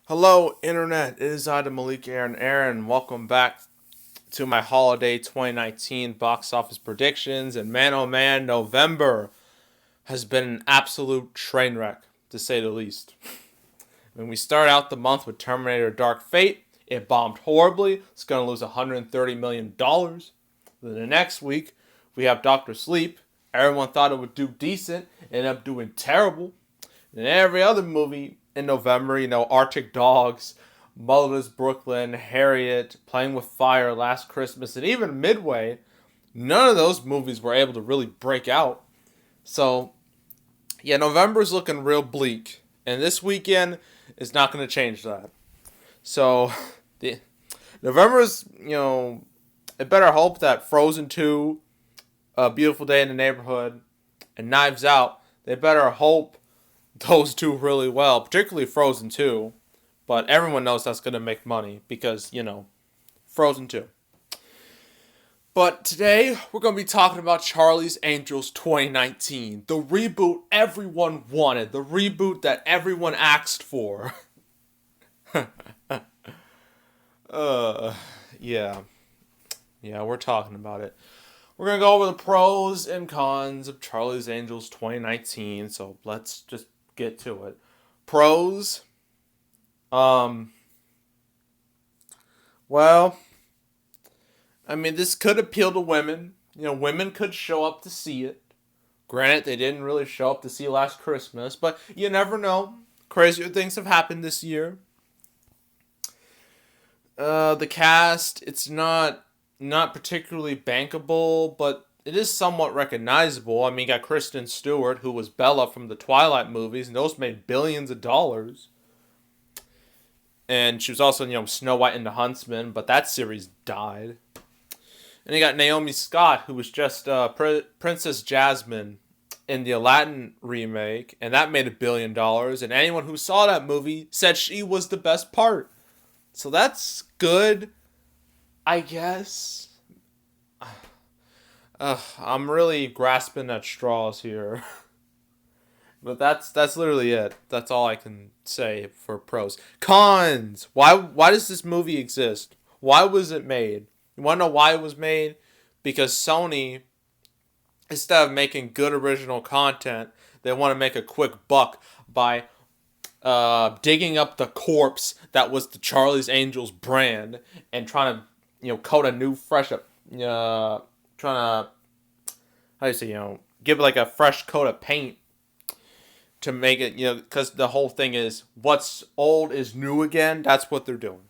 Hello, Internet. It is I, the Malik Aaron. Welcome back to my holiday 2019 box office predictions. And man, oh man, November has been an absolute train wreck, to say the least. When we start out the month with Terminator Dark Fate, it bombed horribly. It's going to lose $130 million. Then the next week, we have Doctor Sleep. Everyone thought it would do decent, ended up doing terrible. And every other movie in November, Arctic Dogs, Motherless Brooklyn, Harriet, Playing with Fire, Last Christmas, and even Midway, none of those movies were able to really break out. So, yeah, November's looking real bleak. And this weekend is not going to change that. So, the November's, I better hope that Frozen 2, A Beautiful Day in the Neighborhood, and Knives Out, they better hope those do really well, particularly Frozen 2. But everyone knows that's going to make money because, Frozen 2. But today, we're going to be talking about Charlie's Angels 2019. The reboot everyone wanted. The reboot that everyone asked for. uh, yeah. Yeah, we're talking about it. We're going to go over the pros and cons of Charlie's Angels 2019. So let's just get to it. Pros. Um. Well, I mean, this could appeal to women. Women could show up to see it. Granted, they didn't really show up to see Last Christmas, but you never know. Crazier things have happened this year. The cast, it's not particularly bankable, but it is somewhat recognizable. I mean, you got Kristen Stewart, who was Bella from the Twilight movies, and those made billions of dollars. And she was also, Snow White and the Huntsman, but that series died. And you got Naomi Scott, who was just Princess Jasmine in the Aladdin remake, and that made $1 billion. And anyone who saw that movie said she was the best part. So that's good, I guess. I'm really grasping at straws here. But that's literally it. That's all I can say for pros. Cons. Why does this movie exist? Why was it made? You want to know why it was made? Because Sony, instead of making good original content, they want to make a quick buck by digging up the corpse that was the Charlie's Angels brand and trying to coat a new fresh up trying to, how do you say, give it like a fresh coat of paint to make it, because the whole thing is what's old is new again. That's what they're doing.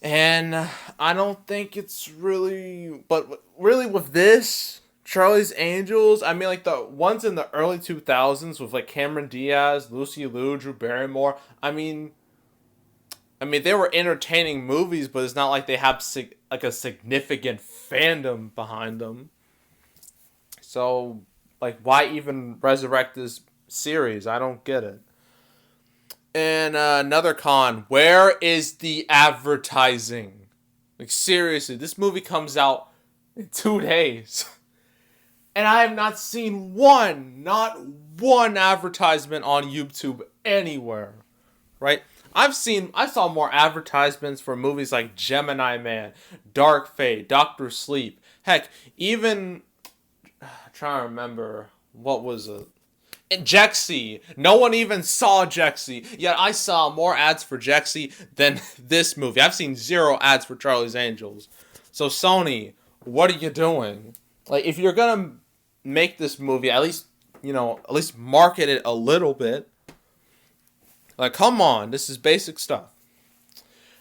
And I don't think it's really, but really with this, Charlie's Angels, I mean, like the ones in the early 2000s with like Cameron Diaz, Lucy Liu, Drew Barrymore, I mean, they were entertaining movies, but it's not like they have like a significant fandom behind them. So, like, why even resurrect this series? I don't get it. And another con: where is the advertising? Like, seriously, this movie comes out in 2 days, and I have not seen not one advertisement on YouTube anywhere. Right? I saw more advertisements for movies like Gemini Man, Dark Fate, Doctor Sleep. Heck, even I'm trying to remember what was it. Jexy. No one even saw Jexy. Yet I saw more ads for Jexy than this movie. I've seen zero ads for Charlie's Angels. So Sony, what are you doing? Like, if you're gonna make this movie, at least market it a little bit. Like, come on, this is basic stuff.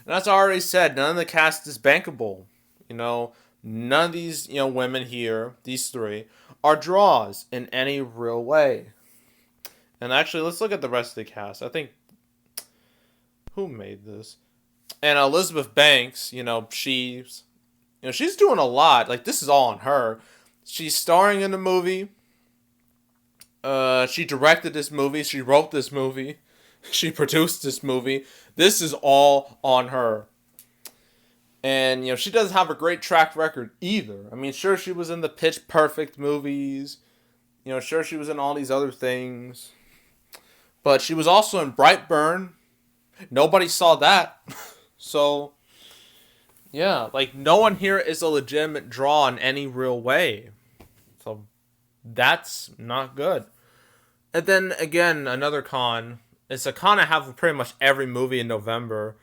And as I already said, none of the cast is bankable. None of these, women here, these three, are draws in any real way. And actually, let's look at the rest of the cast. I think, who made this? And Elizabeth Banks, she's doing a lot. Like, this is all on her. She's starring in the movie. She directed this movie. She wrote this movie. She produced this movie. This is all on her. And, she doesn't have a great track record either. I mean, sure, she was in the Pitch Perfect movies. Sure, she was in all these other things. But she was also in Brightburn. Nobody saw that. So, yeah, like no one here is a legitimate draw in any real way. So, that's not good. And then again, another con, it's a con I have with pretty much every movie in November,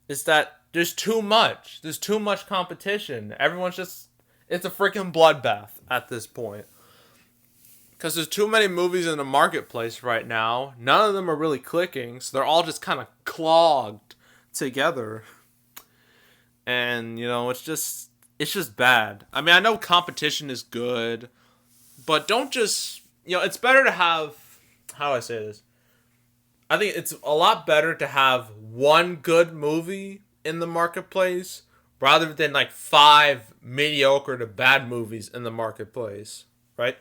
is that there's too much. There's too much competition. Everyone's just, it's a freaking bloodbath at this point. Because there's too many movies in the marketplace right now. None of them are really clicking, so they're all just kind of clogged together. And, it's just bad. I mean, I know competition is good, but don't just, it's better to have, how do I say this? I think it's a lot better to have one good movie in the marketplace rather than like five mediocre to bad movies in the marketplace, right?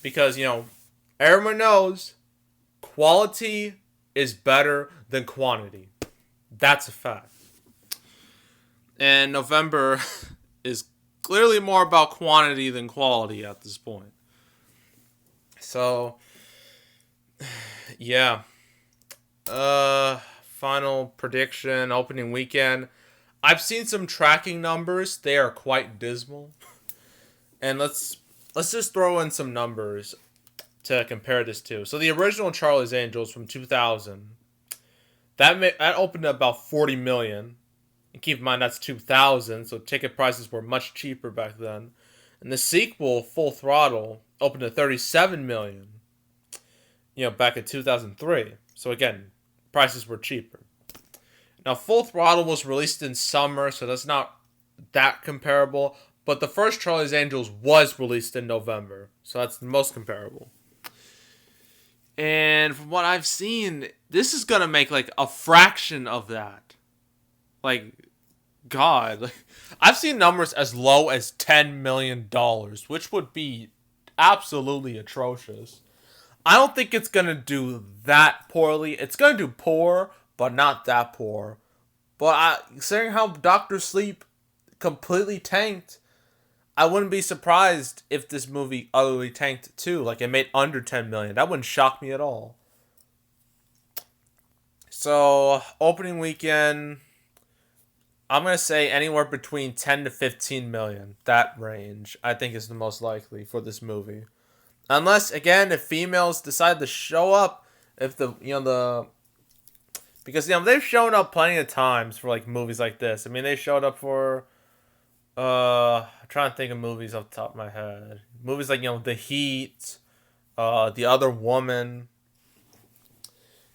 Because, everyone knows quality is better than quantity. That's a fact. And November is clearly more about quantity than quality at this point. So, yeah. Final prediction, opening weekend. I've seen some tracking numbers. They are quite dismal. And let's just throw in some numbers to compare this to. So the original Charlie's Angels from 2000, that opened at about 40 million. And keep in mind that's 2000, so ticket prices were much cheaper back then. And the sequel, Full Throttle, opened at 37 million. Back in 2003. So again, prices were cheaper. Now, Full Throttle was released in summer, so that's not that comparable. But the first Charlie's Angels was released in November, so that's the most comparable. And from what I've seen, this is gonna make like a fraction of that. Like, God, I've seen numbers as low as $10 million, which would be absolutely atrocious. I don't think it's gonna do that poorly. It's gonna do poor, but not that poor. But considering how Doctor Sleep completely tanked, I wouldn't be surprised if this movie utterly tanked too. Like it made under 10 million. That wouldn't shock me at all. So opening weekend, I'm gonna say anywhere between 10 to 15 million. That range, I think, is the most likely for this movie. Unless, again, if females decide to show up, if because, they've shown up plenty of times for, like, movies like this. I mean, they showed up for, I'm trying to think of movies off the top of my head. Movies like, The Heat, The Other Woman,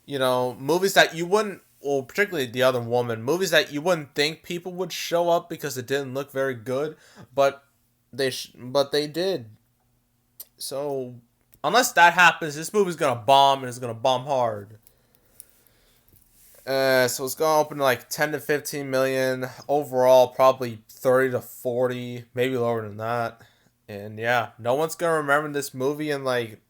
movies that you wouldn't, well, particularly The Other Woman, movies that you wouldn't think people would show up because it didn't look very good, but they did. So, unless that happens, this movie's gonna bomb, and it's gonna bomb hard. So it's gonna open to like 10 to 15 million. Overall, probably 30 to 40, maybe lower than that. And yeah, no one's gonna remember this movie in like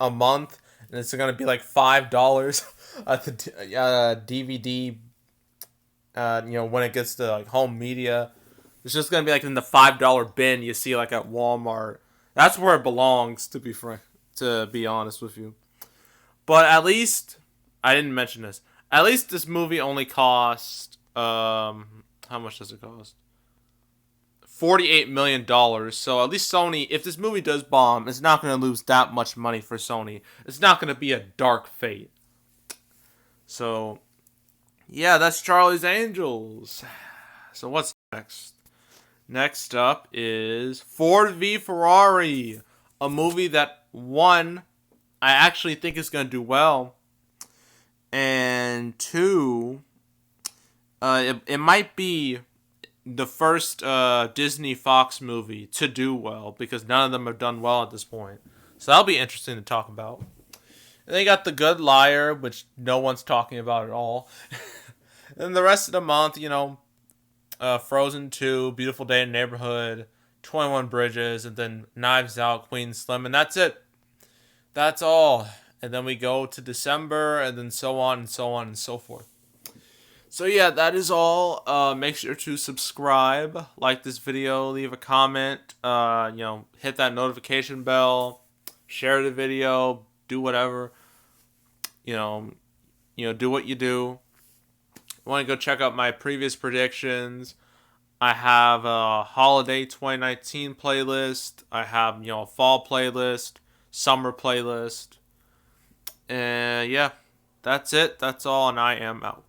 a month, and it's gonna be like $5 at the DVD. When it gets to like home media, it's just gonna be like in the $5 bin you see like at Walmart. That's where it belongs, to be frank, to be honest with you. But at least I didn't mention this. At least this movie only cost how much does it cost? $48 million. So at least Sony, if this movie does bomb, it's not going to lose that much money for Sony. It's not going to be a dark fate. So yeah, that's Charlie's Angels. So what's next? Next up is Ford v Ferrari, a movie that, one, I actually think is going to do well, and two, it might be the first Disney Fox movie to do well, because none of them have done well at this point. So that'll be interesting to talk about. And they got The Good Liar, which no one's talking about at all. And the rest of the month, Frozen 2, Beautiful Day in the Neighborhood, 21 Bridges, and then Knives Out, Queen Slim, and that's it. That's all. And then we go to December, and then so on and so on and so forth. So yeah, that is all. Make sure to subscribe, like this video, leave a comment, hit that notification bell, share the video, do whatever. Do what you do. want to go check out my previous predictions, I have a holiday 2019 playlist. I have, a fall playlist, summer playlist. And yeah, that's it. That's all, and I am out.